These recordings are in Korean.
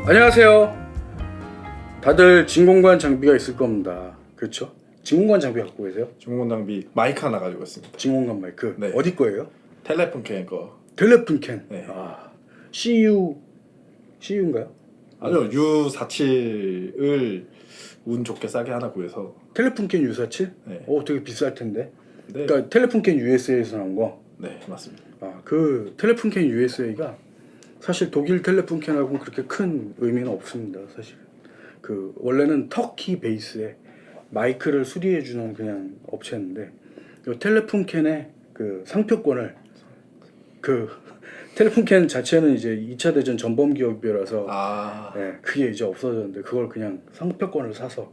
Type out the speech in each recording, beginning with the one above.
안녕하세요. 다들 진공관 장비가 있을 겁니다. 그렇죠? 진공관 장비 갖고 계세요? 중공 장비 마이크 하나 가지고 있습니다. 진공관 마이크. 네. 어디 거예요? 텔레폰 캔 거. 텔레폰 캔. 네. CU인가요? 아니요, U47을 운 좋게 싸게 하나 구해서. 텔레폰 캔 U47? 네. 되게 비쌀 텐데. 네. 그러니까 텔레폰 캔 USA에서 나온 거. 네, 맞습니다. 그 텔레폰 캔 USA가 사실 독일 텔레폰 캔하고는 그렇게 큰 의미는 없습니다. 사실. 원래는 터키 베이스의 마이크를 수리해 주는 그냥 업체인데 이 텔레폰 캔의 그 상표권을 텔레폰 캔 자체는 이제 2차 대전 전범 기업이라서 그게 이제 없어졌는데 그걸 그냥 상표권을 사서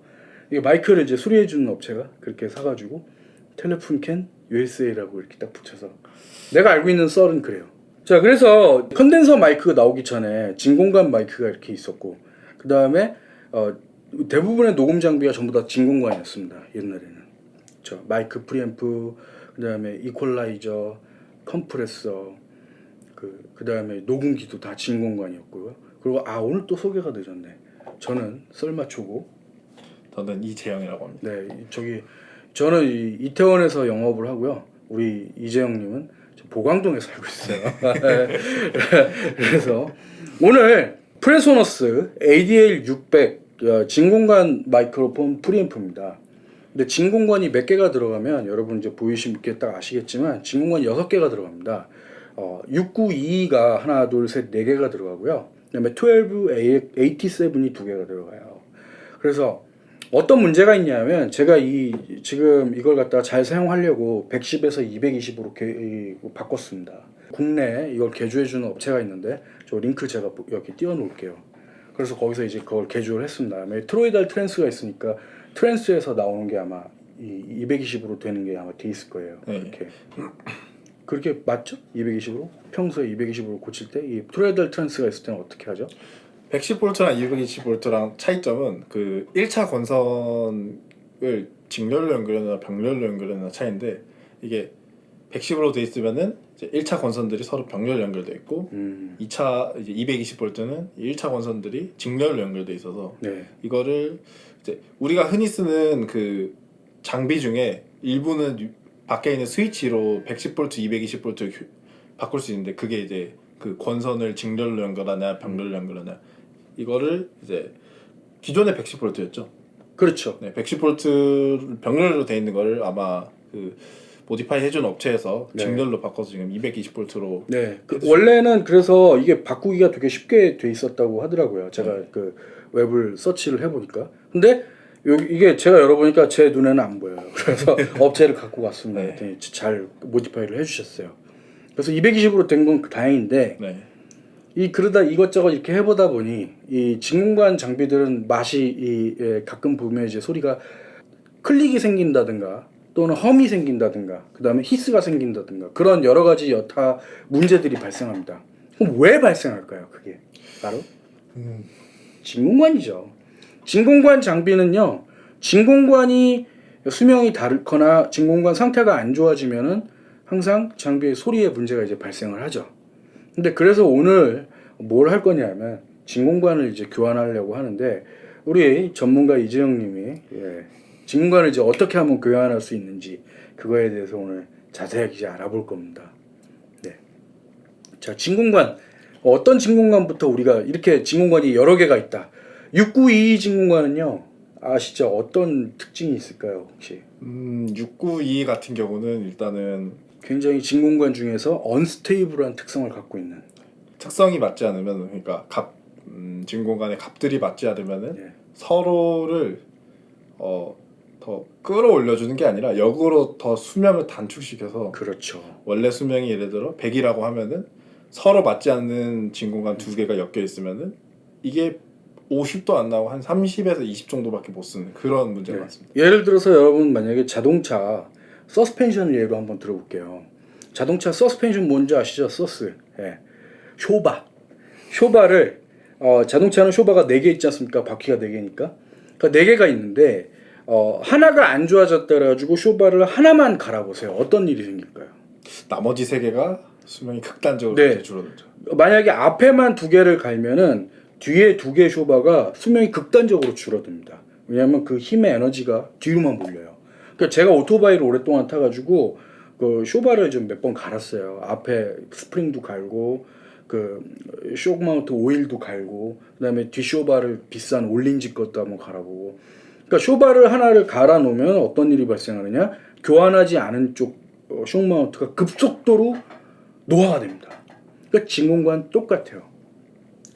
이게 마이크를 이제 수리해 주는 업체가 그렇게 사가지고 텔레폰 캔 USA라고 이렇게 딱 붙여서 내가 알고 있는 썰은 그래요. 자, 그래서 컨덴서 마이크가 나오기 전에 진공관 마이크가 이렇게 있었고 그 다음에 대부분의 녹음 장비가 전부 다 진공관이었습니다. 옛날에는 마이크 프리앰프, 그 다음에 이퀄라이저, 컴프레서, 그 다음에 녹음기도 다 진공관이었고요. 그리고 오늘 또 소개가 늦었네. 저는 썰마초고. 저는 이재영이라고 합니다. 네, 저는 이태원에서 영업을 하고요. 우리 이재영님은 보광동에 살고 있어요. 그래서 오늘 프레소너스 ADL600 진공관 마이크로폰 프리앰프입니다. 근데 진공관이 몇 개가 들어가면 여러분 이제 보이시면 딱 아시겠지만 진공관이 6개가 들어갑니다. 6922가 하나 둘 셋 4개가 들어가고요. 그다음에 1287이 2개가 들어가요. 그래서 어떤 문제가 있냐면 제가 지금 이걸 갖다가 잘 사용하려고 110에서 220으로 바꿨습니다. 국내에 이걸 개조해주는 업체가 있는데 저 링크 제가 여기 띄워놓을게요. 그래서 거기서 이제 그걸 개조를 했습니다. 트로이달 트랜스가 있으니까 트랜스에서 나오는 게 아마 220으로 되는 게 아마 돼 있을 거예요. 이렇게 그렇게 맞죠? 220으로 평소에 220으로 고칠 때 이 트로이달 트랜스가 있을 때는 어떻게 하죠? 110V랑 220V랑 차이점은 그 1차 건선을 직렬로 연결하나 병렬로 연결하나 차이인데 이게 110으로 돼 있으면은 이제 1차 건선들이 서로 병렬 연결돼 있고 2차 이제 220V는 1차 건선들이 직렬로 연결돼 있어서 이거를 이제 우리가 흔히 쓰는 그 장비 중에 일부는 밖에 있는 스위치로 110V, 220V 바꿀 수 있는데 그게 이제 그 권선을 직렬로 연결하냐 병렬로 연결하냐 이거를 이제 기존의 110V였죠. 그렇죠. 네, 110V 병렬로 돼 있는 거를 아마 그 모디파이 해준 업체에서 직렬로 바꿔서 지금 220V로. 네. 원래는 그래서 이게 바꾸기가 되게 쉽게 돼 있었다고 하더라고요. 제가 그 웹을 서치를 해보니까. 근데 이게 제가 열어보니까 제 눈에는 안 보여요. 그래서 업체를 갖고 갔습니다. 잘 모디파이를 해주셨어요. 그래서 220으로 된 건 다행인데. 그러다 이것저것 이렇게 해보다 보니 이 진공관 장비들은 맛이 가끔 보면 이제 소리가 클릭이 생긴다든가 또는 험이 생긴다든가 그 다음에 히스가 생긴다든가 그런 여러 가지 여타 문제들이 발생합니다. 그럼 왜 발생할까요? 그게 바로 진공관이죠. 진공관 장비는요, 진공관이 수명이 다르거나 진공관 상태가 안 좋아지면은 항상 장비의 소리에 문제가 이제 발생을 하죠. 근데 그래서 오늘 뭘 할 거냐면 진공관을 이제 교환하려고 하는데 우리 전문가 이재영님이 진공관을 이제 어떻게 하면 교환할 수 있는지 그거에 대해서 오늘 자세하게 이제 알아볼 겁니다. 자, 진공관 어떤 진공관부터 우리가 이렇게 진공관이 여러 개가 있다. 6922 진공관은요 아시죠? 어떤 특징이 있을까요 혹시? 692 같은 경우는 일단은 굉장히 진공관 중에서 언스테이블한 특성을 갖고 있는 특성이 맞지 않으면 그러니까 진공관의 값들이 맞지 않으면은 서로를 더 끌어올려주는 게 아니라 역으로 더 수명을 단축시켜서 그렇죠. 원래 수명이 예를 들어 100이라고 하면은 서로 맞지 않는 진공관 두 개가 엮여 있으면은 이게 50도 안 나오고 한 30에서 20 정도밖에 못 쓰는 그런 문제가 많습니다. 예를 들어서 여러분 만약에 자동차 서스펜션을 예로 한번 들어볼게요. 자동차 서스펜션 뭔지 아시죠? 쇼바를 자동차는 쇼바가 4개 있지 않습니까? 바퀴가 4개니까. 그러니까 4개가 있는데 하나가 안 좋아졌다 그래가지고 쇼바를 하나만 갈아보세요. 어떤 일이 생길까요? 나머지 3개가 수명이 극단적으로 줄어들죠. 만약에 앞에만 2개를 갈면은 뒤에 두 개의 쇼바가 수명이 극단적으로 줄어듭니다. 왜냐하면 그 힘의 에너지가 뒤로만 몰려요. 그러니까 제가 오토바이를 오랫동안 타가지고 그 쇼바를 좀 몇 번 갈았어요. 앞에 스프링도 갈고 그 쇼마운트 오일도 갈고 그다음에 뒷 쇼바를 비싼 올린지 것도 한번 갈아보고. 그러니까 쇼바를 하나를 갈아 놓으면 어떤 일이 발생하느냐? 교환하지 않은 쪽 쇼마운트가 급속도로 노화가 됩니다. 그러니까 진공관 똑같아요.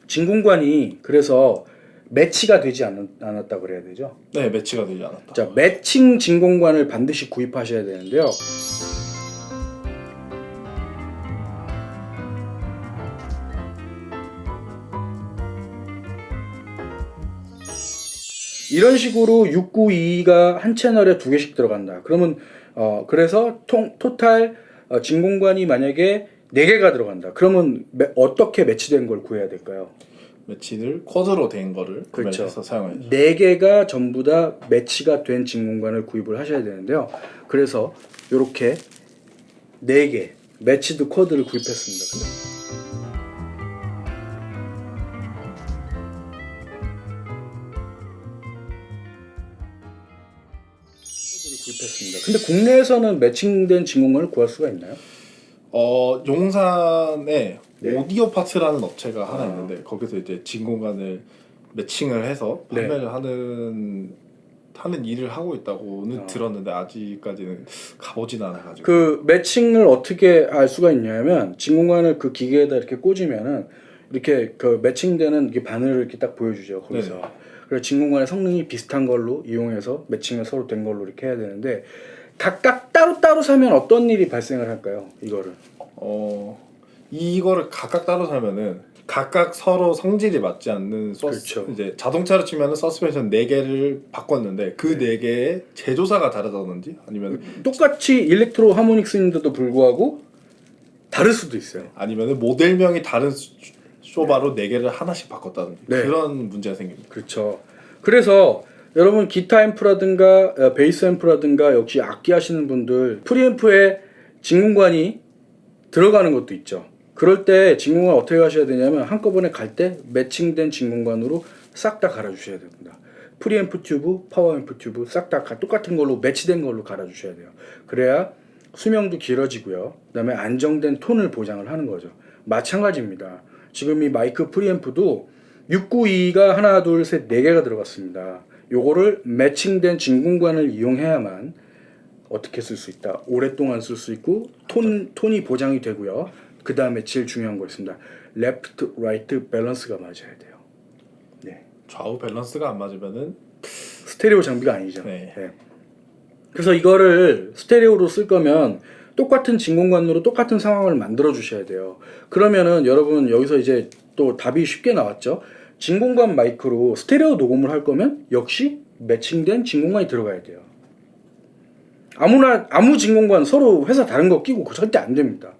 진공관이 그래서 매치가 되지 않았다 그래야 되죠. 네, 매치가 되지 않았다. 자, 매칭 진공관을 반드시 구입하셔야 되는데요. 이런 식으로 692가 한 채널에 두 개씩 들어간다. 그러면 그래서 토탈 진공관이 만약에 4개가 들어간다. 그러면 어떻게 매치된 걸 구해야 될까요? 매치를 쿼드로 된 거를 구매를 해서 사용해야죠. 4개가 전부 다 매치가 된 진공관을 구입을 하셔야 되는데요. 그래서 이렇게 4개 매치드 쿼드를 구입했습니다. 구입했습니다. 근데 국내에서는 매칭된 진공관을 구할 수가 있나요? 용산에 네. 오디오 파츠라는 업체가 하나 있는데 거기서 이제 진공관을 매칭을 해서 판매를 하는 일을 하고 있다고는 들었는데 아직까지는 가보진 않아가지고. 그 매칭을 어떻게 알 수가 있냐면 진공관을 그 기계에다 이렇게 꽂으면은 이렇게 그 매칭되는 이 바늘을 이렇게 딱 보여주죠 거기서. 네네. 그래서 진공관의 성능이 비슷한 걸로 이용해서 매칭을 서로 된 걸로 이렇게 해야 되는데 각각 따로따로 사면 어떤 일이 발생을 할까요? 이거를. 이거를 각각 따로 사면은 각각 서로 성질이 맞지 않는 그렇죠. 이제 자동차로 치면은 서스펜션 4개를 바꿨는데 그 4개의 제조사가 다르다든지 아니면 똑같이 일렉트로 하모닉스인데도 불구하고 다를 수도 있어요. 아니면은 모델명이 다른 쇼바로 4개를 하나씩 바꿨다든지 네. 그런 문제가 생깁니다. 그렇죠. 그래서 여러분 기타 앰프라든가 베이스 앰프라든가 역시 악기 하시는 분들 프리앰프에 진공관이 들어가는 것도 있죠. 그럴 때 진공관 어떻게 하셔야 되냐면 한꺼번에 갈 때 매칭된 진공관으로 싹 다 갈아주셔야 됩니다. 프리앰프 튜브, 파워앰프 튜브 싹 다 똑같은 걸로 매치된 걸로 갈아주셔야 돼요. 그래야 수명도 길어지고요. 그다음에 안정된 톤을 보장을 하는 거죠. 마찬가지입니다. 지금 이 마이크 프리앰프도 692가 하나, 둘, 셋, 4개가 들어갔습니다. 요거를 매칭된 진공관을 이용해야만 어떻게 쓸 수 있다. 오랫동안 쓸 수 있고 톤이 보장이 되고요. 그 다음에 제일 중요한 거 있습니다. 레프트, 라이트 밸런스가 맞아야 돼요. 네. 좌우 밸런스가 안 맞으면은 스테레오 장비가 아니죠. 네. 네. 그래서 이거를 스테레오로 쓸 거면 똑같은 진공관으로 똑같은 상황을 만들어 주셔야 돼요. 그러면은 여러분 여기서 이제 또 답이 쉽게 나왔죠. 진공관 마이크로 스테레오 녹음을 할 거면 역시 매칭된 진공관이 들어가야 돼요. 아무 진공관 서로 회사 다른 거 끼고 절대 안 됩니다.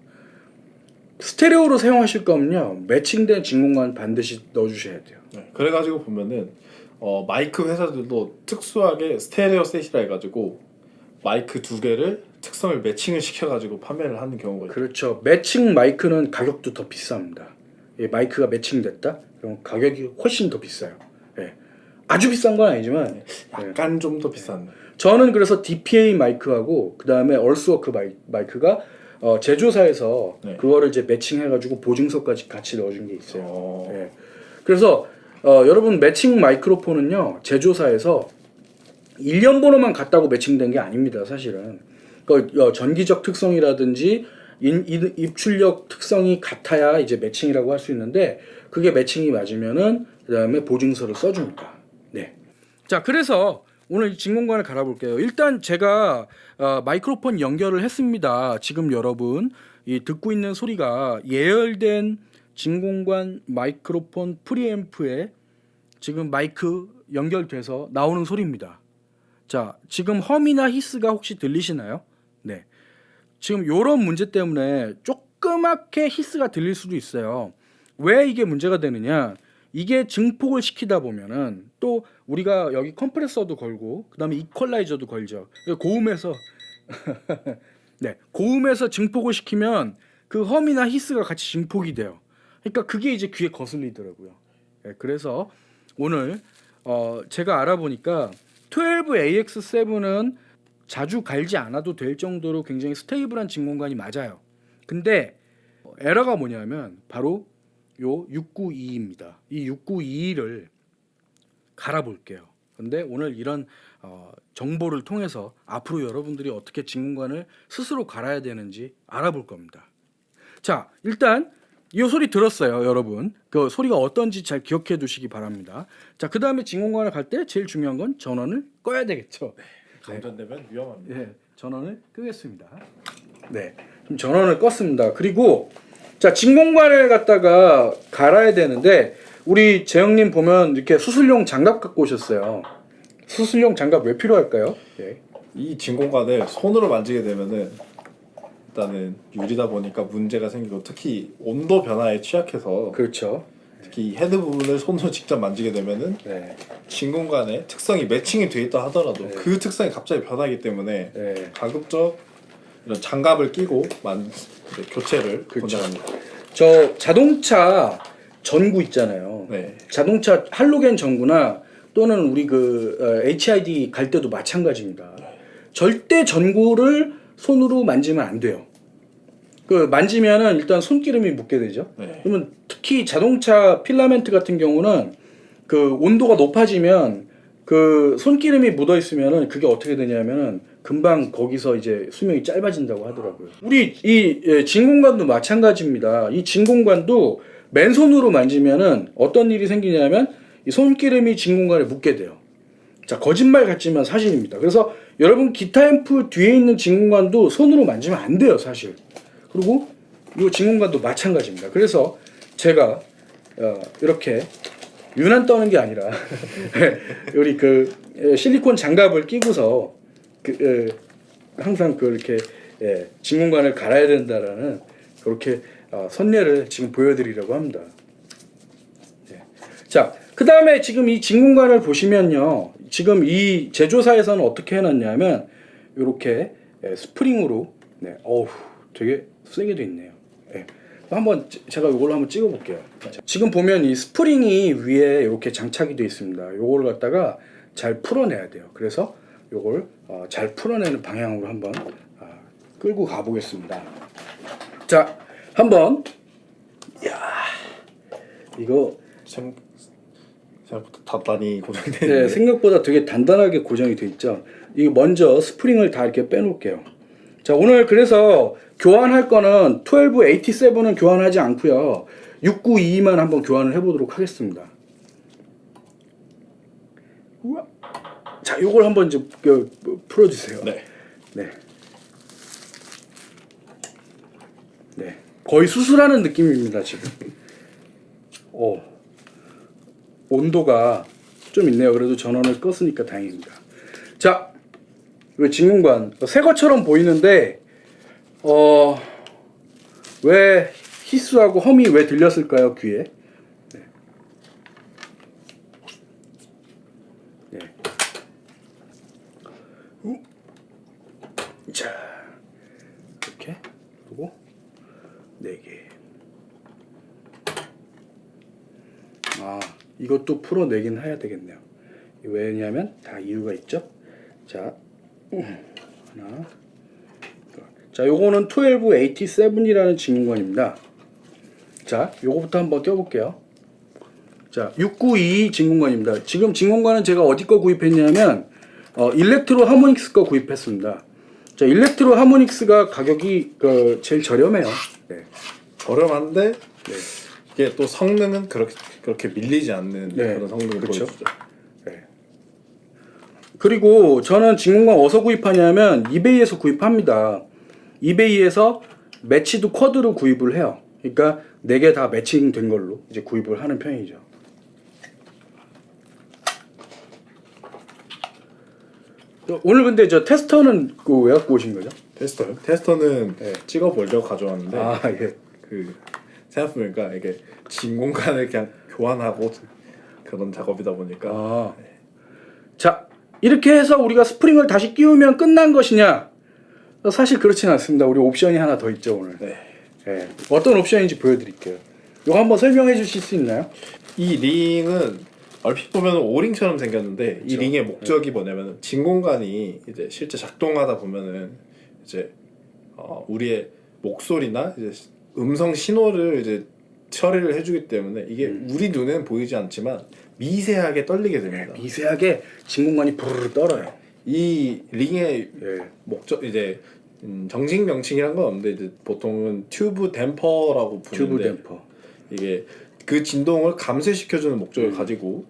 스테레오로 사용하실 거면요 매칭된 진공관 반드시 넣어주셔야 돼요. 네. 그래가지고 보면은 마이크 회사들도 특수하게 스테레오 셋이라 해가지고 마이크 2개를 특성을 매칭을 시켜가지고 판매를 하는 경우가 있어요. 그렇죠. 매칭 마이크는 가격도 더 비쌉니다. 예, 마이크가 매칭됐다? 그럼 가격이 훨씬 더 비싸요. 예. 아주 비싼 건 아니지만 약간 좀 더 비싼. 저는 그래서 DPA 마이크하고 그 다음에 얼스워크 마이크가 제조사에서 그거를 이제 매칭해가지고 보증서까지 같이 넣어준 게 있어요. 예. 그래서 여러분 매칭 마이크로폰은요 제조사에서 1년 번호만 같다고 매칭된 게 아닙니다. 사실은 전기적 특성이라든지 입출력 특성이 같아야 이제 매칭이라고 할 수 있는데 그게 매칭이 맞으면은 그 다음에 보증서를 써줍니다. 네. 자 그래서 오늘 진공관을 갈아볼게요. 일단 제가 마이크로폰 연결을 했습니다. 지금 여러분 이 듣고 있는 소리가 예열된 진공관 마이크로폰 프리앰프에 지금 마이크 연결돼서 나오는 소리입니다. 자 지금 험이나 히스가 혹시 들리시나요? 네. 지금 이런 문제 때문에 조그맣게 히스가 들릴 수도 있어요. 왜 이게 문제가 되느냐? 이게 증폭을 시키다 보면은 또 우리가 여기 컴프레서도 걸고 그다음에 이퀄라이저도 걸죠. 고음에서 네, 고음에서 증폭을 시키면 그 험이나 히스가 같이 증폭이 돼요. 그러니까 그게 이제 귀에 거슬리더라고요. 예, 그래서 오늘 제가 알아보니까 12AX7은 자주 갈지 않아도 될 정도로 굉장히 스테이블한 진공관이 맞아요. 근데 에러가 뭐냐면 바로 요 692입니다. 이 692를 갈아볼게요. 근데 오늘 이런 정보를 통해서 앞으로 여러분들이 어떻게 진공관을 스스로 갈아야 되는지 알아볼 겁니다. 자, 일단 이 소리 들었어요, 여러분. 그 소리가 어떤지 잘 기억해 두시기 바랍니다. 자, 그 다음에 진공관을 갈 때 제일 중요한 건 전원을 꺼야 되겠죠. 감전되면 위험합니다. 네, 전원을 끄겠습니다. 네, 그럼 전원을 껐습니다. 그리고 자, 진공관을 갖다가 갈아야 되는데 우리 재영님 보면 이렇게 수술용 장갑 갖고 오셨어요. 수술용 장갑 왜 필요할까요? 네. 이 진공관을 손으로 만지게 되면은 일단은 유리다 보니까 문제가 생기고 특히 온도 변화에 취약해서 그렇죠. 특히 이 헤드 부분을 손으로 직접 만지게 되면은 네. 진공관의 특성이 매칭이 돼 있다 하더라도 네. 그 특성이 갑자기 변하기 때문에 네. 가급적 이런 장갑을 끼고 교체를 그렇죠. 권장합니다. 저 자동차 전구 있잖아요. 네. 자동차 할로겐 전구나 또는 우리 HID 갈 때도 마찬가지입니다. 절대 전구를 손으로 만지면 안 돼요. 그 만지면은 일단 손기름이 묻게 되죠. 네. 그러면 특히 자동차 필라멘트 같은 경우는 그 온도가 높아지면 그 손기름이 묻어 있으면은 그게 어떻게 되냐면은 금방 거기서 이제 수명이 짧아진다고 하더라고요. 우리 이 진공관도 마찬가지입니다. 이 진공관도 맨손으로 만지면은 어떤 일이 생기냐면 이 손기름이 진공관에 묻게 돼요. 자, 거짓말 같지만 사실입니다. 그래서 여러분 기타 앰프 뒤에 있는 진공관도 손으로 만지면 안 돼요, 사실. 그리고 이 진공관도 마찬가지입니다. 그래서 제가 이렇게 유난 떠는 게 아니라 우리 그 실리콘 장갑을 끼고서 항상 그렇게 진공관을 갈아야 된다라는 그렇게 선례를 지금 보여드리려고 합니다. 자, 그 다음에 지금 이 진공관을 보시면요, 지금 이 제조사에서는 어떻게 해놨냐면 이렇게 스프링으로, 어우, 되게 세게 돼 있네요. 한번 제가 이걸로 한번 찍어볼게요. 지금 보면 이 스프링이 위에 이렇게 장착이 되어 있습니다. 이걸 갖다가 잘 풀어내야 돼요. 그래서 이걸 잘 풀어내는 방향으로 한번 끌고 가보겠습니다. 자, 한번. 이야, 이거 생각보다 단단히 고정되어 네, 있는데 생각보다 되게 단단하게 고정이 돼 있죠. 이거 먼저 스프링을 다 이렇게 빼놓을게요. 자, 오늘 그래서 교환할 거는 1287은 교환하지 않고요. 692만 한번 교환을 해보도록 하겠습니다. 우와. 자, 요걸 한번 이제 풀어주세요. 네. 네. 네. 거의 수술하는 느낌입니다, 지금. 온도가 좀 있네요. 그래도 전원을 껐으니까 다행입니다. 자, 이 진공관 새 것처럼 보이는데 왜 히스하고 험이 왜 들렸을까요, 귀에? 네. 네. 자, 이렇게 그리고 4개. 이것도 풀어내긴 해야 되겠네요. 왜냐면 다 이유가 있죠. 자, 하나. 자, 요거는 1287이라는 진공관입니다. 자, 요거부터 한번 껴볼게요. 자, 692 진공관입니다. 지금 진공관은 제가 어디 거 구입했냐면 일렉트로 하모닉스 거 구입했습니다. 자, 일렉트로 하모닉스가 가격이 제일 저렴해요. 네. 저렴한데 네. 이게 또 성능은 그렇게 밀리지 않는 네, 그런 성능을 그렇죠. 보여주죠. 네. 그리고 저는 진공관 어디서 구입하냐면 이베이에서 구입합니다. 이베이에서 매치드 쿼드로 구입을 해요. 그러니까 4개 다 매칭된 걸로 이제 구입을 하는 편이죠. 오늘 근데 저 테스터는 왜 갖고 오신 거죠? 테스터요? 테스터는 네. 찍어보려고 가져왔는데 예. 생각해보니까 이게 진공관을 그냥 교환하고 그런 작업이다 보니까 자, 이렇게 해서 우리가 스프링을 다시 끼우면 끝난 것이냐? 사실 그렇지는 않습니다. 우리 옵션이 하나 더 있죠, 오늘. 네. 어떤 옵션인지 보여드릴게요. 이거 한번 설명해 주실 수 있나요? 이 링은 얼핏 보면 오링처럼 생겼는데 이 그쵸. 링의 목적이 뭐냐면 진공관이 이제 실제 작동하다 보면은 이제 우리의 목소리나 이제 음성 신호를 이제 처리를 해주기 때문에 이게 우리 눈에는 보이지 않지만 미세하게 떨리게 됩니다. 미세하게 진공관이 부르르 떨어요. 이 링의 예. 목적 이제 정식 명칭이란 건 없는데 이제 보통은 튜브 댐퍼라고 튜브 부르는데 댐퍼. 이게 그 진동을 감쇄시켜주는 목적을 가지고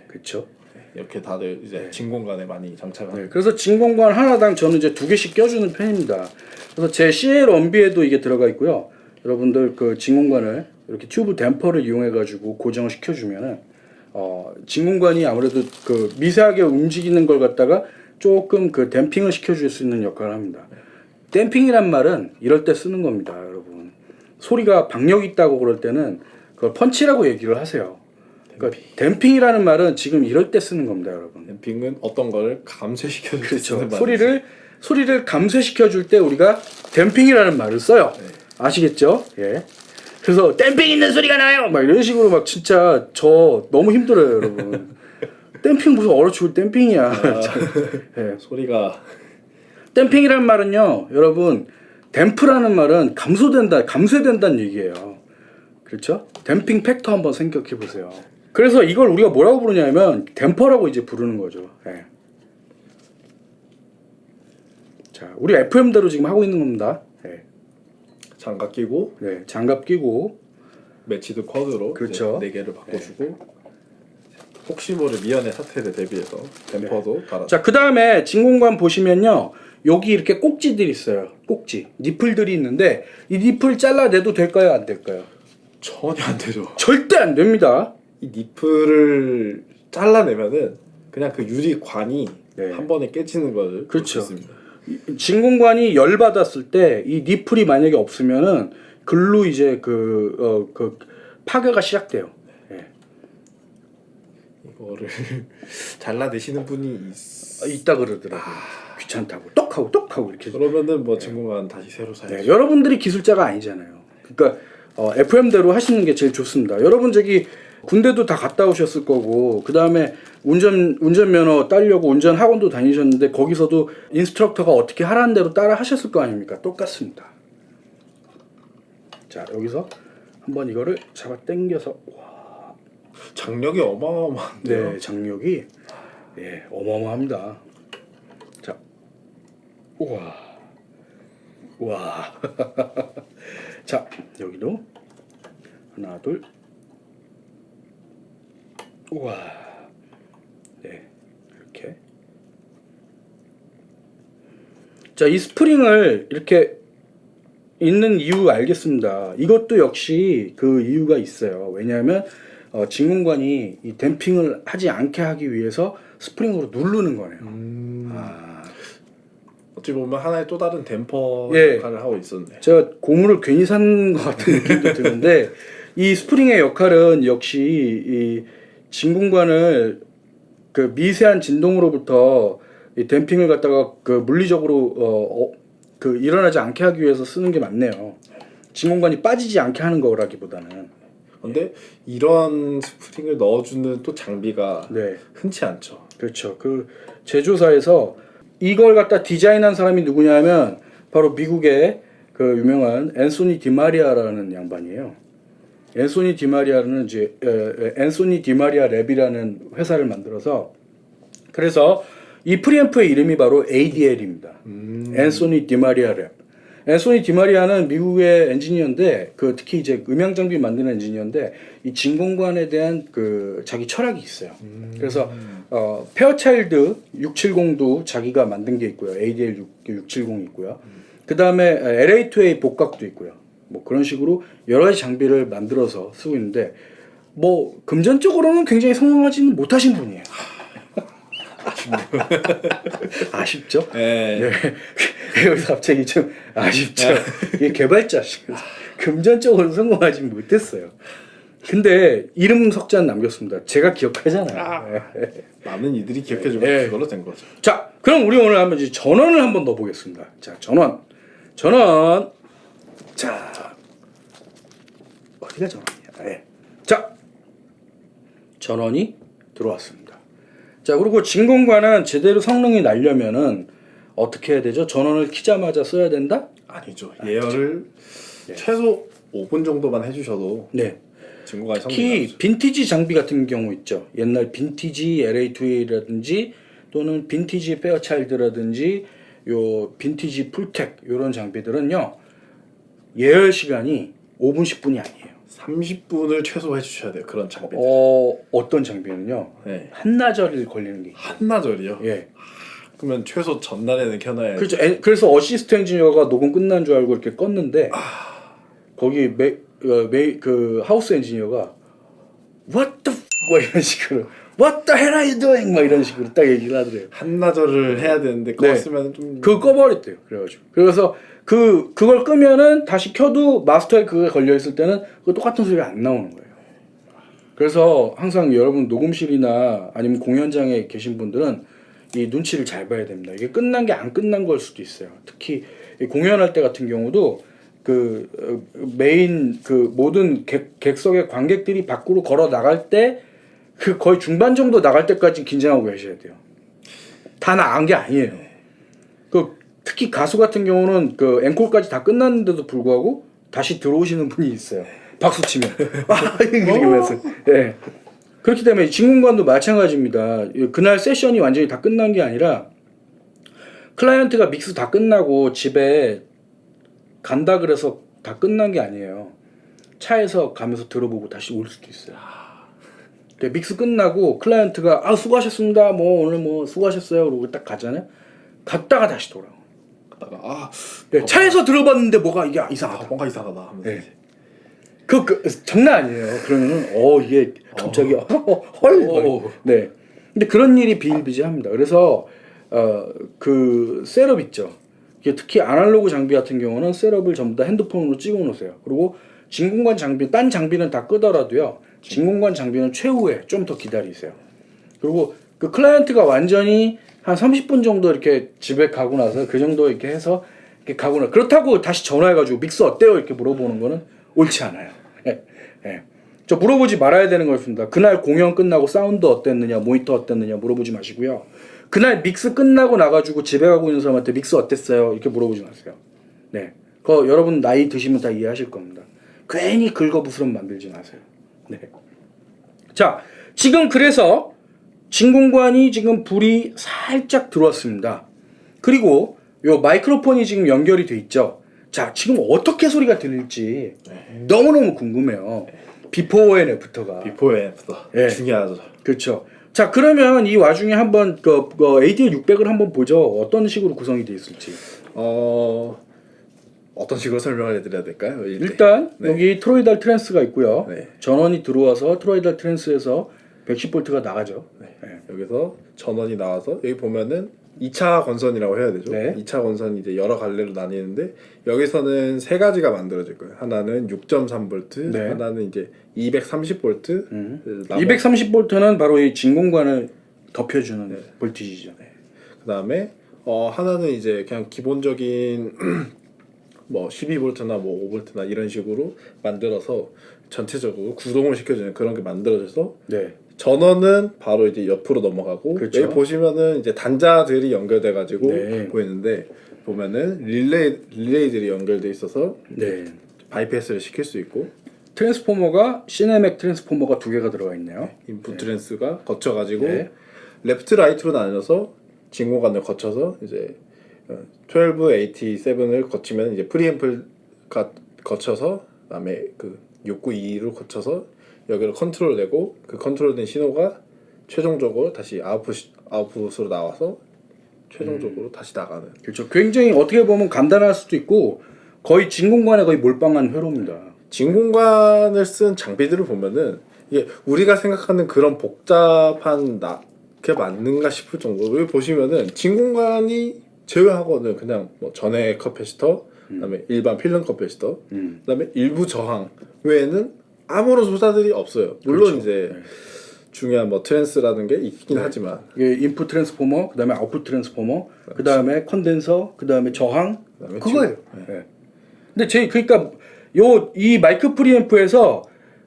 그렇죠. 이렇게 다들 이제 진공관에 많이 장착을 네, 그래서 진공관 하나당 저는 이제 2개씩 껴주는 편입니다. 그래서 제 CL1B에도 이게 들어가 있고요. 여러분들 그 진공관을 이렇게 튜브 댐퍼를 이용해 가지고 고정을 시켜주면은 진공관이 아무래도 그 미세하게 움직이는 걸 갖다가 조금 그 댐핑을 시켜줄 수 있는 역할을 합니다. 댐핑이란 말은 이럴 때 쓰는 겁니다, 여러분. 소리가 박력 있다고 그럴 때는 그걸 펀치라고 얘기를 하세요. 그러니까 댐핑이라는 말은 지금 이럴 때 쓰는 겁니다, 여러분. 댐핑은 어떤 거를 감쇄시켜줄 수 그렇죠. 있는 말이지. 소리를 감쇄시켜 줄 때 우리가 댐핑이라는 말을 써요. 아시겠죠? 예. 그래서 댐핑 있는 소리가 나요. 막 이런 식으로 막 진짜 저 너무 힘들어요, 여러분. 댐핑 무슨 얼어 죽을 댐핑이야. 예. 소리가 댐핑이라는 말은요, 여러분, 댐프라는 말은 감쇄된다는 얘기예요. 그렇죠? 댐핑 팩터 한번 생각해 보세요. 그래서 이걸 우리가 뭐라고 부르냐면 댐퍼라고 이제 부르는 거죠. 예. 자, 우리 FM대로 지금 하고 있는 겁니다. 예. 장갑 끼고 네, 장갑 끼고 매치드 쿼드로 그렇죠. 4개를 바꿔주고 혹시 모를 미연의 사태를 대비해서 댐퍼도 달아. 자, 그 다음에 진공관 보시면요. 여기 이렇게 꼭지들이 있어요. 꼭지. 니플들이 있는데 이 니플 잘라내도 될까요? 안 될까요? 전혀 안 되죠. 절대 안 됩니다. 이 니플을 잘라내면은 그냥 그 유리관이 네. 한 번에 깨지는 걸 볼 수 그렇죠. 있습니다. 진공관이 열 받았을 때 이 니플이 만약에 없으면은 글로 이제 그 파괴가 시작돼요. 예. 이거를 잘라내시는 분이 있다 그러더라고요. 귀찮다고 똑하고 이렇게. 그러면은 뭐 진공관 다시 새로 사야죠. 네, 여러분들이 기술자가 아니잖아요. 그러니까 FM대로 하시는 게 제일 좋습니다. 여러분 저기 군대도 다 갔다 오셨을 거고 그 다음에 운전면허 따려고 운전 학원도 다니셨는데 거기서도 인스트럭터가 어떻게 하라는 대로 따라 하셨을 거 아닙니까? 똑같습니다. 자, 여기서 한번 이거를 잡아 당겨서 와. 장력이 어마어마한데요. 네, 장력이 예, 어마어마합니다. 자, 우와, 와. 자, 여기도 하나, 둘, 우와, 네, 이렇게. 자, 이 스프링을 이렇게 있는 이유 알겠습니다. 이것도 역시 그 이유가 있어요. 왜냐하면 진공관이 이 댐핑을 하지 않게 하기 위해서 스프링으로 누르는 거네요. 어찌 보면 하나의 또 다른 댐퍼 예. 역할을 하고 있었네. 제가 고무를 괜히 산 것 같은 느낌도 드는데 이 스프링의 역할은 역시 이 진공관을 그 미세한 진동으로부터 이 댐핑을 갖다가 그 물리적으로 그 일어나지 않게 하기 위해서 쓰는 게 맞네요. 진공관이 빠지지 않게 하는 거라기보다는. 근데 이런 스프링을 넣어주는 또 장비가 네, 흔치 않죠. 그렇죠. 그 제조사에서 이걸 갖다 디자인한 사람이 누구냐면 바로 미국의 그 유명한 앤소니 디마리아라는 양반이에요. 앤소니 디마리아는 이제 앤소니 디마리아 랩이라는 회사를 만들어서 그래서 이 프리앰프의 이름이 바로 ADL입니다. 앤소니 디마리아 랩. 앤소니 디마리아는 미국의 엔지니어인데 그 특히 이제 음향 장비 만드는 엔지니어인데 이 진공관에 대한 그 자기 철학이 있어요. 그래서 페어차일드 670도 자기가 만든 게 있고요. ADL 670이 있고요. 그 다음에 LA2A 복각도 있고요. 뭐 그런 식으로 여러 가지 장비를 만들어서 쓰고 있는데 뭐 금전적으로는 굉장히 성공하지는 못하신 분이에요. 아쉽죠? 네. 네. 여기서 갑자기 좀 아쉽죠. 이게 개발자식 금전적으로 성공하지 못했어요. 근데 이름 석자는 남겼습니다. 제가 기억하잖아요. 네. 많은 이들이 기억해주면 네. 그걸로 된 거죠. 자, 그럼 우리 오늘 한번 이제 전원을 한번 넣어보겠습니다. 자, 전원. 자, 어디가 전원이야? 예. 자, 전원이 들어왔습니다. 자, 그리고 진공관은 제대로 성능이 나려면은 어떻게 해야 되죠? 전원을 키자마자 써야 된다? 아니죠. 예열을 예. 최소 5분 정도만 해주셔도 네. 진공관이 성능이 특히 나오죠. 빈티지 장비 같은 경우 있죠. 옛날 빈티지 LA2A라든지 또는 빈티지 페어차일드라든지 요 빈티지 풀텍 이런 장비들은요. 예열 시간이 5분 10분이 아니에요. 30분을 최소 해주셔야 돼요. 그런 장비들. 어떤 장비는요. 네. 한나절일 걸리는 게 있어요. 한나절이요? 예. 그러면 최소 전날에는 켜놔야지. 그렇죠. 그래서 어시스트 엔지니어가 녹음 끝난 줄 알고 이렇게 껐는데 거기 그 하우스 엔지니어가 What the f 뭐 이런 식으로 What the hell are you doing 막 이런 식으로 딱 얘기를 하더래요. 한나절을 해야 되는데 네. 껐으면 좀 그거 꺼버렸대요. 그래가지고 그래서 그걸 끄면은 다시 켜도 마스터에 그게 걸려 있을 때는 그 똑같은 소리가 안 나오는 거예요. 그래서 항상 여러분 녹음실이나 아니면 공연장에 계신 분들은 이 눈치를 잘 봐야 됩니다. 이게 끝난 게 안 끝난 걸 수도 있어요. 특히 이 공연할 때 같은 경우도 그 메인 그 모든 객석의 관객들이 밖으로 걸어 나갈 때 그 거의 중반 정도 나갈 때까지 긴장하고 계셔야 돼요. 다 나간 게 아니에요. 그 특히 가수 같은 경우는 그 앵콜까지 다 끝났는데도 불구하고 다시 들어오시는 분이 있어요. 박수 치면 이러면서. 예. 그렇기 때문에 진공관도 마찬가지입니다. 그날 세션이 완전히 다 끝난 게 아니라 클라이언트가 믹스 다 끝나고 집에 간다 그래서 다 끝난 게 아니에요. 차에서 가면서 들어보고 다시 올 수도 있어요. 믹스 끝나고 클라이언트가 수고하셨습니다. 뭐 오늘 뭐 수고하셨어요. 그러고 딱 가잖아요. 갔다가 다시 돌아오. 갔다가 차에서 들어봤는데 뭐가 이게 이상하다. 뭔가 이상하다 하면서 네. 그 장난 아니에요. 그러면은 이게 갑자기 헐. 네. 근데 그런 일이 비일비재합니다. 그래서 그 셋업 있죠. 특히 아날로그 장비 같은 경우는 셋업을 전부 다 핸드폰으로 찍어 놓으세요. 그리고 진공관 장비, 딴 장비는 다 끄더라도요. 진공관 장비는 최후에 좀 더 기다리세요. 그리고 그 클라이언트가 완전히 한 30분 정도 이렇게 집에 가고 나서 그 정도 이렇게 해서 이렇게 가고 나 그렇다고 다시 전화해가지고 믹스 어때요? 이렇게 물어보는 거는 옳지 않아요. 예. 예. 저 물어보지 말아야 되는 거였습니다. 그날 공연 끝나고 사운드 어땠느냐, 모니터 어땠느냐 물어보지 마시고요. 그날 믹스 끝나고 나가지고 집에 가고 있는 사람한테 믹스 어땠어요? 이렇게 물어보지 마세요. 네. 그거 여러분 나이 드시면 다 이해하실 겁니다. 괜히 긁어부스럼 만들지 마세요. 네. 자, 지금 그래서 진공관이 지금 불이 살짝 들어왔습니다. 그리고 요 마이크로폰이 지금 연결이 돼 있죠. 자, 지금 어떻게 소리가 들릴지 너무너무 궁금해요. 비포 앤 애프터가. 비포 앤 애프터. 예. 중요하죠. 그렇죠. 자, 그러면 이 와중에 한번 그 ADL 600을 한번 보죠. 어떤 식으로 구성이 돼 있을지. 어떤 식으로 설명을 해드려야 될까요? 일단 네. 여기 트로이달 트랜스가 있고요. 네. 전원이 들어와서 트로이달 트랜스에서 110V가 나가죠. 네. 여기서 전원이 나와서 여기 보면은 2차 건선이라고 해야 되죠. 네. 2차 건선이 이제 여러 갈래로 나뉘는데 여기서는 세 가지가 만들어질 거예요. 하나는 6.3V, 네. 하나는 이제 230V, 230V는 바로 이 진공관을 덮여주는 볼티지죠. 그다음에 하나는 이제 그냥 기본적인 뭐 12V나 뭐 5V나 이런 식으로 만들어서 전체적으로 구동을 시켜주는 그런 게 만들어져서 네. 전원은 바로 이제 옆으로 넘어가고 그렇죠. 여기 보시면은 이제 단자들이 연결돼 가지고 네. 보이는데 보면은 릴레이들이 연결돼 있어서 네. 바이패스를 시킬 수 있고 트랜스포머가 시네맥 트랜스포머가 두 개가 들어가 있네요. 인풋 트랜스가 거쳐 가지고 네. 레프트 라이트로 나뉘어서 진공관을 거쳐서 이제 1287을 거치면 이제 프리앰플가 거쳐서 그다음에 그 692로 거쳐서 여기를 컨트롤되고 그 컨트롤된 신호가 최종적으로 다시 아웃풋으로 나와서 최종적으로 다시 나가는. 그렇죠. 굉장히 어떻게 보면 간단할 수도 있고 거의 진공관에 거의 몰빵한 회로입니다. 진공관을 쓴 장비들을 보면은 이게 우리가 생각하는 그런 복잡한 게 맞는가 싶을 정도로 여기 보시면은 진공관이 제외하고는 그냥 뭐 전해 커패시터, 그다음에 일반 필름 커패시터, 그다음에 일부 저항 외에는 아무런 소사들이 없어요. 물론 그렇죠. 이제 중요한 뭐 트랜스라는 게 있긴 하지만 이게 인풋 트랜스포머, 그다음에 아웃풋 트랜스포머, 그다음에 컨덴서, 그다음에 저항 그다음에 그거예요. 네. 근데 그러니까 이 마이크 프리앰프에서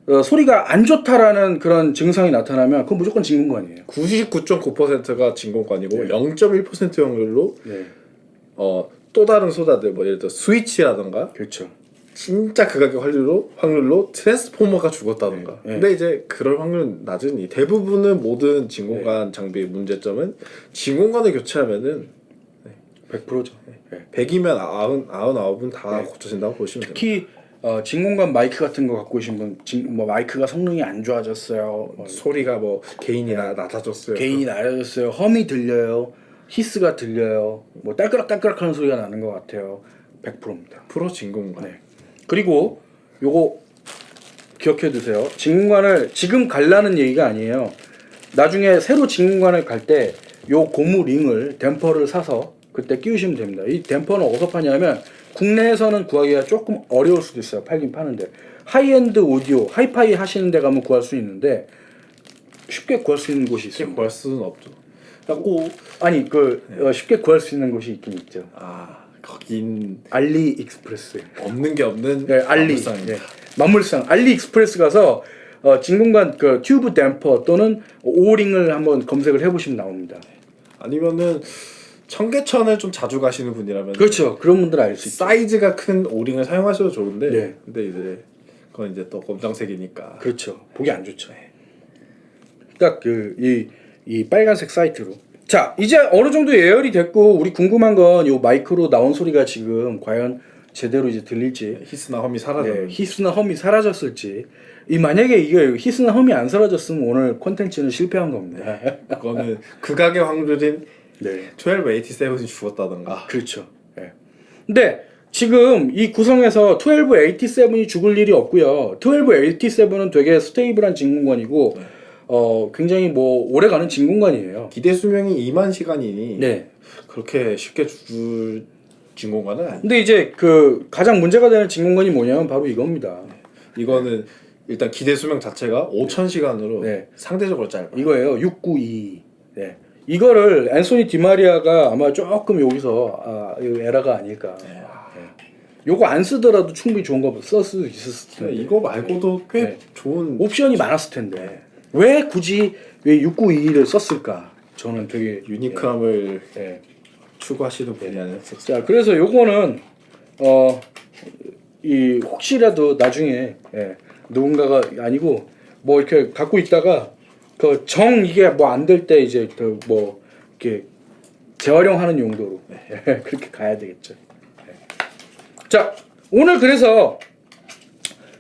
소리가 안 좋다라는 그런 증상이 나타나면 그건 무조건 진공관이에요. 99.9%가 진공관이고 네. 0.1% 확률로 네, 또 다른 소다들 뭐 예를 들어 스위치라던가 그렇죠. 진짜 극악의 확률로 트랜스포머가 죽었다던가. 네. 근데 이제 그럴 확률은 낮으니 대부분은 모든 진공관 장비의 문제점은 진공관을 교체하면은 100%죠. 네. 100이면 99은 다 네. 고쳐진다고 보시면 됩니다. 특히 진공관 마이크 같은 거 갖고 계신 분, 뭐 마이크가 성능이 안 좋아졌어요. 소리가 뭐 개인이 낮아졌어요. 게인이 낮아졌어요. 험이 들려요. 히스가 들려요. 뭐 딸그락딸그락하는 소리가 나는 것 같아요. 100%입니다. 프로 진공관. 네. 그리고 요거 기억해 두세요. 진공관을 지금 갈라는 얘기가 아니에요. 나중에 새로 진공관을 갈 때 요 고무 링을 댐퍼를 사서 그때 끼우시면 됩니다. 이 댐퍼는 어디서 파냐면 국내에서는 구하기가 조금 어려울 수도 있어요. 팔긴 파는데 하이엔드 오디오, 하이파이 하시는 데 가면 구할 수 있는데 쉽게 구할 수 있는 곳이 쉽게 있습니다. 구할 수는 없죠. 그래갖고 아니 쉽게 구할 수 있는 곳이 있긴 있죠. 거긴 알리익스프레스. 없는 게 없는 네, 만물상입니다. 네. 만물상 알리익스프레스 가서 진공관 그 튜브 댐퍼 또는 오링을 한번 검색을 해보시면 나옵니다. 아니면은 청계천을 좀 자주 가시는 분이라면 그렇죠. 그런 분들 알 수 있죠. 사이즈가 큰 오링을 사용하셔도 좋은데 네. 근데 이제 그건 이제 또 검정색이니까 그렇죠. 보기 안 좋죠. 딱 이 빨간색 사이트로. 자, 이제 어느 정도 예열이 됐고 우리 궁금한 건 요 마이크로 나온 소리가 지금 과연 제대로 이제 들릴지, 히스나 험이 사라졌는 히스나 험이 사라졌을지. 만약에 이게 히스나 험이 안 사라졌으면 오늘 콘텐츠는 실패한 겁니다. 그거는 극악의 확률인 네. 1287이 죽었다던가. 그렇죠. 예. 근데 지금 이 구성에서 1287이 죽을 일이 없고요. 1287은 되게 스테이블한 진공관이고 굉장히 뭐 오래가는 진공관이에요. 기대 수명이 2만 시간이니 네. 그렇게 쉽게 죽을 진공관은 아니에요. 근데 이제 그 가장 문제가 되는 진공관이 뭐냐면 바로 이겁니다. 이거는 일단 기대 수명 자체가 5천 시간으로 네. 상대적으로 짧아요. 이거예요. 692. 네. 이거를 앤소니 디마리아가 아마 조금 여기서 이거 에러가 아닐까. 네. 요거 안 쓰더라도 충분히 좋은 거 쓸 수 있었을 텐데. 이거 말고도 꽤 네. 좋은 옵션이 많았을 텐데 왜 굳이 왜 692를 썼을까? 저는 되게 유니크함을 예. 추구하시는 분이 아니라 자, 그래서 요거는 이 혹시라도 나중에 누군가가 아니고 뭐 이렇게 갖고 있다가 그 이게 뭐 안 될 때 이제 그 뭐 이렇게 재활용하는 용도로 그렇게 가야 되겠죠. 자, 오늘 그래서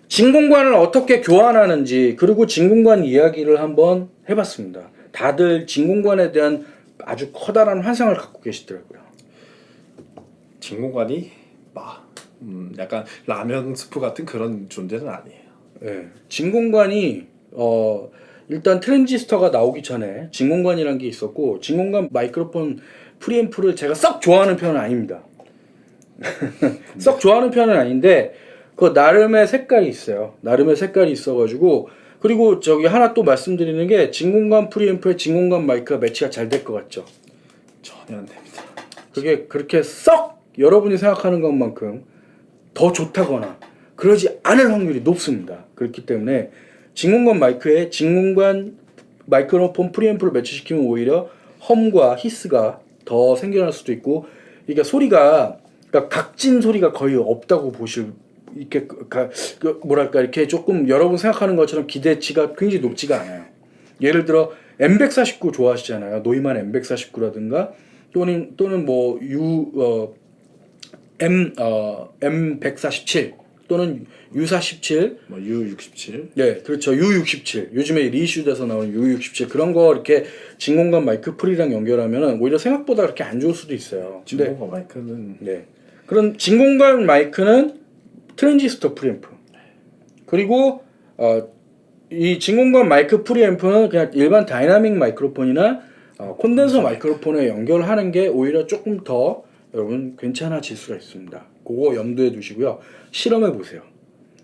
진공관을 어떻게 교환하는지 그리고 진공관 이야기를 한번 해봤습니다. 다들 진공관에 대한 아주 커다란 환상을 갖고 계시더라고요. 진공관이 약간 라면 스프 같은 그런 존재는 아니에요. 네. 진공관이 일단 트랜지스터가 나오기 전에 진공관이라는 게 있었고 진공관 마이크로폰 프리앰프를 제가 썩 좋아하는 편은 아닙니다. 썩 좋아하는 편은 아닌데 그 나름의 색깔이 있어요. 나름의 색깔이 있어가지고 그리고 저기 하나 또 말씀드리는 게 진공관 프리앰프에 진공관 마이크가 매치가 잘 될 것 같죠? 전혀 안 됩니다. 그게 그렇게 썩 여러분이 생각하는 것만큼 더 좋다거나 그러지 않을 확률이 높습니다. 그렇기 때문에 진공관 마이크에 진공관 마이크로폰 프리앰프를 매치시키면 오히려 험과 히스가 더 생겨날 수도 있고 이게 소리가 그러니까 각진 소리가 거의 없다고 보실 이렇게 뭐랄까 이렇게 조금 여러분 생각하는 것처럼 기대치가 굉장히 높지가 않아요. 예를 들어 M149 좋아하시잖아요. 노이만 M149라든가 또는 뭐 M147 또는 U47 뭐 U67 네, 그렇죠. U67. 요즘에 리슈돼서 나오는 U67 그런 거 이렇게 진공관 마이크 프리랑 연결하면은 오히려 생각보다 그렇게 안 좋을 수도 있어요. 진공관 마이크는 네. 그런 진공관 마이크는 트랜지스터 프리앰프. 그리고 이 진공관 마이크 프리앰프는 그냥 일반 다이나믹 마이크로폰이나 콘덴서 마이크로폰에 연결하는 게 오히려 조금 더 여러분 괜찮아질 수가 있습니다. 그거 염두에 두시고요. 실험해 보세요.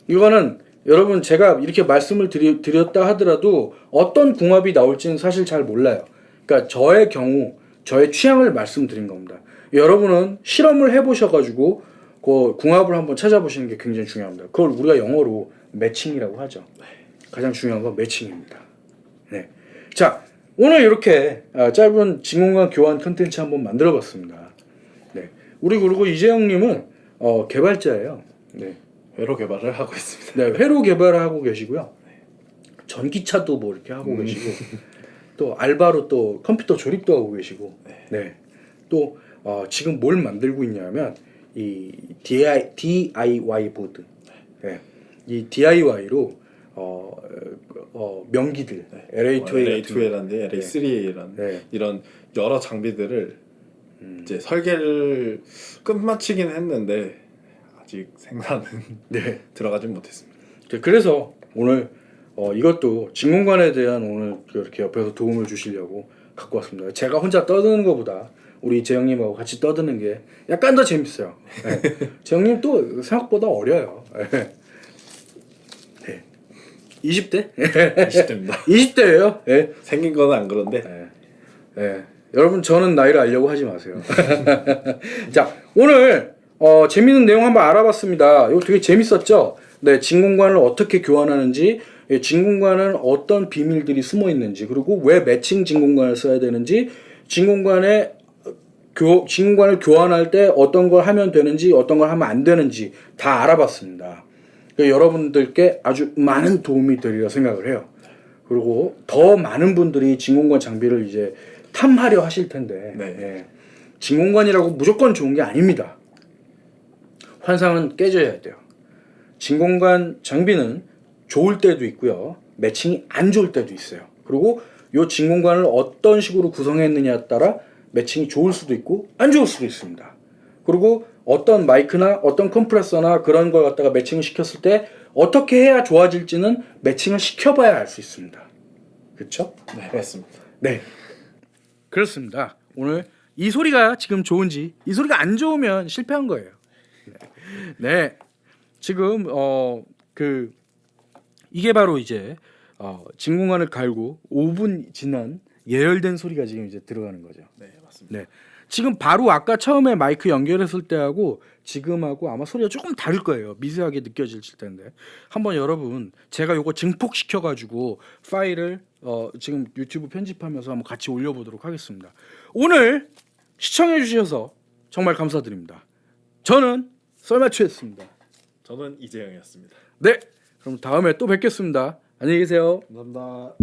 이거는 여러분 제가 이렇게 말씀을 드렸다 하더라도 어떤 궁합이 나올지는 사실 잘 몰라요. 그러니까 저의 경우 저의 취향을 말씀드린 겁니다. 여러분은 실험을 해보셔가지고 그 궁합을 한번 찾아보시는 게 굉장히 중요합니다. 그걸 우리가 영어로 매칭이라고 하죠. 가장 중요한 건 매칭입니다. 네. 자, 오늘 이렇게 짧은 진공관 교환 컨텐츠 한번 만들어봤습니다. 네. 우리 그리고 이재영님은 개발자예요. 네. 회로 개발을 하고 있습니다. 네, 회로 개발을 하고 계시고요. 전기차도 뭐 이렇게 하고 계시고 또 알바로 또 컴퓨터 조립도 하고 계시고 네. 또 지금 뭘 만들고 있냐면 이 DIY 보드. 네. 이 DIY로 명기들 LA2A라든지 LA3A라든지 네. 이런 여러 장비들을 이제 설계를 끝마치긴 했는데 아직 생산은 네. 들어가진 못했습니다. 그래서 오늘 이것도 진공관에 대한 오늘 이렇게 옆에서 도움을 주시려고 갖고 왔습니다. 제가 혼자 떠드는 것보다 우리 재영님하고 같이 떠드는 게 약간 더 재밌어요. 네. 재영님 또 생각보다 어려요. 네. 20대? 20대입니다. 20대예요. 네. 생긴 거는 안 그런데 네. 네. 여러분 저는 나이를 알려고 하지 마세요. 자, 오늘 재밌는 내용 한번 알아봤습니다. 이거 되게 재밌었죠? 네, 진공관을 어떻게 교환하는지, 진공관은 어떤 비밀들이 숨어 있는지, 그리고 왜 매칭 진공관을 써야 되는지, 진공관을 교환할 때 어떤 걸 하면 되는지, 어떤 걸 하면 안 되는지 다 알아봤습니다. 여러분들께 아주 많은 도움이 되리라 생각을 해요. 그리고 더 많은 분들이 진공관 장비를 이제 탐하려 하실 텐데, 네. 예. 진공관이라고 무조건 좋은 게 아닙니다. 환상은 깨져야 돼요. 진공관 장비는 좋을 때도 있고요. 매칭이 안 좋을 때도 있어요. 그리고 이 진공관을 어떤 식으로 구성했느냐에 따라 매칭이 좋을 수도 있고 안 좋을 수도 있습니다. 그리고 어떤 마이크나 어떤 컴프레서나 그런 걸 갖다가 매칭을 시켰을 때 어떻게 해야 좋아질지는 매칭을 시켜봐야 알 수 있습니다. 그렇죠? 네, 맞습니다. 네. 그렇습니다. 오늘 이 소리가 지금 좋은지 이 소리가 안 좋으면 실패한 거예요. 네. 지금 이게 바로 이제 진공관을 갈고 5분 지난 예열된 소리가 지금 이제 들어가는 거죠. 네, 맞습니다. 네. 지금 바로 아까 처음에 마이크 연결했을 때하고 지금하고 아마 소리가 조금 다를 거예요. 미세하게 느껴질 텐데 한번 여러분 제가 요거 증폭시켜 가지고 파일을 지금 유튜브 편집하면서 한번 같이 올려보도록 하겠습니다. 오늘 시청해 주셔서 정말 감사드립니다. 저는 썰마추였습니다. 저는 이재영이었습니다. 네, 그럼 다음에 또 뵙겠습니다. 안녕히 계세요. 감사합니다.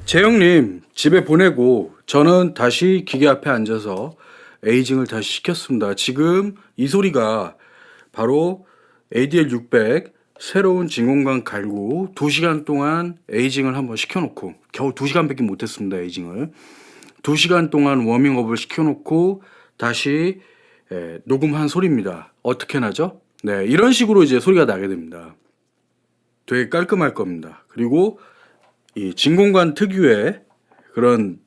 재영님 집에 보내고 저는 다시 기계 앞에 앉아서 에이징을 다시 시켰습니다. 지금 이 소리가 바로 ADL600 새로운 진공관 갈고 2시간 동안 에이징을 한번 시켜놓고 겨우 2시간밖에 못했습니다. 에이징을 2시간 동안 워밍업을 시켜놓고 다시 녹음한 소리입니다. 어떻게 나죠? 네, 이런 식으로 이제 소리가 나게 됩니다. 되게 깔끔할 겁니다. 그리고 이 진공관 특유의 그런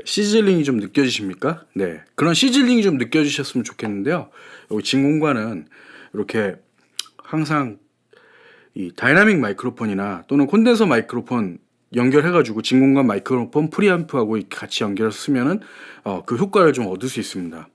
시즐링이 좀 느껴지십니까? 네, 그런 시즐링이 좀 느껴지셨으면 좋겠는데요. 여기 진공관은 이렇게 항상 이 다이나믹 마이크로폰이나 또는 콘덴서 마이크로폰 연결해가지고 진공관 마이크로폰 프리앰프하고 같이 연결해서 쓰면은 그 효과를 좀 얻을 수 있습니다.